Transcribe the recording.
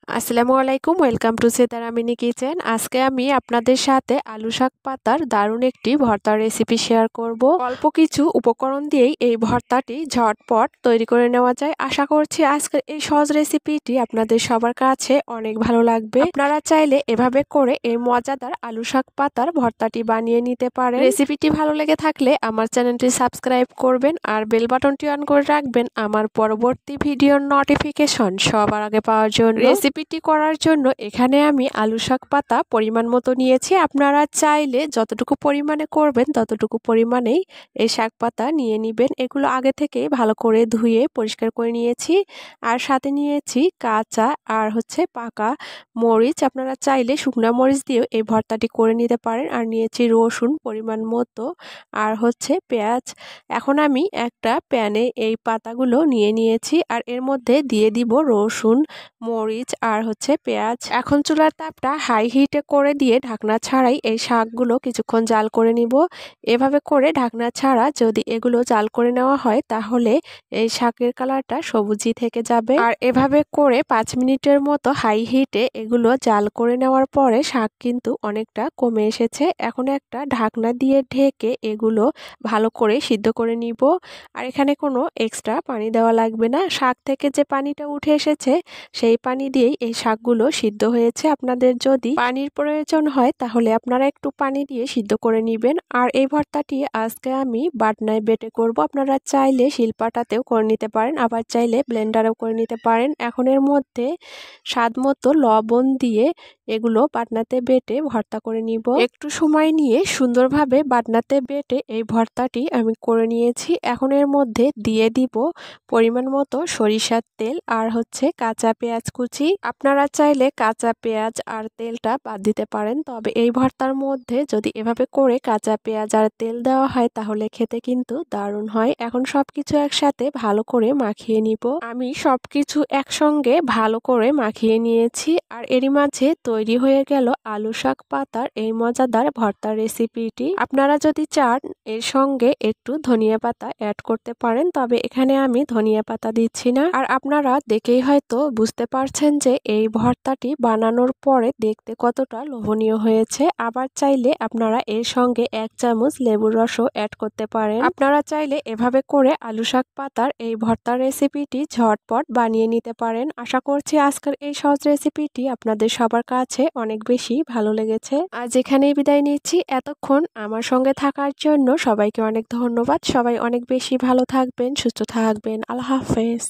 আসসালামু আলাইকুম, welcome to Setara mini kitchen. আজকে আমি আপনাদের সাথে আলু শাক পাতার দারুণ একটি ভর্তার রেসিপি শেয়ার করব। অল্প কিছু উপকরণ দিয়েই এই ভর্তাটি ঝটপট তৈরি করে নেওয়া যায়। আশা করছি আজকের এই সহজ রেসিপিটি আপনাদের সবার কাছে অনেক ভালো লাগবে। আপনারা চাইলে এভাবে করে এই মজাদার আলু শাক পাতার ভর্তাটি বানিয়ে নিতে পারেন। রেসিপিটি ভালো লেগে থাকলে আমার চ্যানেলটি সাবস্ক্রাইব করবেন আর বেল বাটনটি অন করে রাখবেন আমার পরবর্তী ভিডিওর নোটিফিকেশন সবার আগে পাওয়ার জন্য। রেসিপিটি করার জন্য এখানে আমি আলু শাক পাতা পরিমাণ মতো নিয়েছি। আপনারা চাইলে যতটুকু পরিমাণে করবেন ততটুকু পরিমাণেই এই শাক পাতা নিয়ে নেবেন। এগুলো আগে থেকে ভালো করে ধুয়ে পরিষ্কার করে নিয়েছি। আর সাথে নিয়েছি কাঁচা আর পাকা মরিচ। আপনারা চাইলে শুকনা মরিচ দিয়েও এই ভর্তাটি করে নিতে পারেন। আর নিয়েছি রসুন পরিমাণ মতো আর পেঁয়াজ। এখন আমি একটা প্যানে এই পাতাগুলো নিয়ে নিয়েছি আর এর মধ্যে দিয়ে দিব রসুন, মরিচ আর পেঁয়াজ। এখন চুলার তাপটা হাই হিটে করে দিয়ে ঢাকনা ছাড়াই এই শাকগুলো কিছুক্ষণ জাল করে নিব। এভাবে করে ঢাকনা ছাড়া যদি এগুলো জাল করে নেওয়া হয় তাহলে এই শাকের কালারটা সবুজই থেকে যাবে। আর এভাবে করে 5 মিনিটের মতো হাই হিটে এগুলো জাল করে নেওয়ার পরে শাক কিন্তু অনেকটা কমে এসেছে। এখন একটা ঢাকনা দিয়ে ঢেকে এগুলো ভালো করে সিদ্ধ করে নিব। আর এখানে কোনো এক্সট্রা পানি দেওয়া লাগবে না। শাক থেকে যে পানিটা উঠে এসেছে সেই পানি দিয়েই এই শাকগুলো সিদ্ধ হয়েছে। আপনাদের যদি পানির প্রয়োজন হয় তাহলে আপনারা একটু পানি দিয়ে সিদ্ধ করে নেবেন। আর এই ভর্তাটি আজকে আমি বাটনায় বেটে করব। আপনারা চাইলে শিলপাটাতেও করে নিতে পারেন, আবার চাইলে ব্লেন্ডারেও করে নিতে পারেন। এখন এর মধ্যে স্বাদ মতো লবণ দিয়ে এগুলো বাটনাতে বেটে ভর্তা করে নিব। একটু সময় নিয়ে সুন্দরভাবে বাটনাতে বেটে এই ভর্তাটি আমি করে নিয়েছি। এখন এর মধ্যে দিয়ে দিব পরিমাণ মতো সরিষার তেল আর কাঁচা পেঁয়াজ কুচি। আপনারা চাইলে কাঁচা পেঁয়াজ আর তেলটা বাদ দিতে পারেন, তবে এই ভর্তার মধ্যে যদি এভাবে করে কাঁচা পেঁয়াজ আর তেল দেওয়া হয় তাহলে খেতে কিন্তু দারুণ হয়। এখন সবকিছু একসাথে ভালো করে মাখিয়ে নিব। আমি সবকিছু একসঙ্গে ভালো করে মাখিয়ে নিয়েছি। আর এরই মাঝে তৈরি হয়ে গেল আলু শাক পাতার এই মজাদার ভর্তার রেসিপিটি। আপনারা যদি চান এর সঙ্গে একটু ধনিয়া পাতা অ্যাড করতে পারেন, তবে এখানে আমি ধনিয়া পাতা দিচ্ছি না। আর আপনারা দেখেই হয়তো বুঝতে পারছেন যে এই ভর্তাটি বানানোর পরে দেখতে কতটা লোভনীয় হয়েছে। আবার চাইলে আপনারা এর সঙ্গে 1 চামচ লেবুর রসও অ্যাড করতে পারেন। আপনারা চাইলে এভাবে করে আলু শাক পাতার এই ভর্তার রেসিপিটি ঝটপট বানিয়ে নিতে পারেন। আশা করছি আজকের এই সহজ রেসিপিটি আপনাদের সবার কাছে অনেক বেশি ভালো লেগেছে। আজ এখানেই বিদায় নিচ্ছি। এতক্ষণ আমার সঙ্গে থাকার জন্য সবাইকে অনেক ধন্যবাদ। সবাই অনেক বেশি ভালো থাকবেন, সুস্থ থাকবেন। আল্লাহ হাফেজ।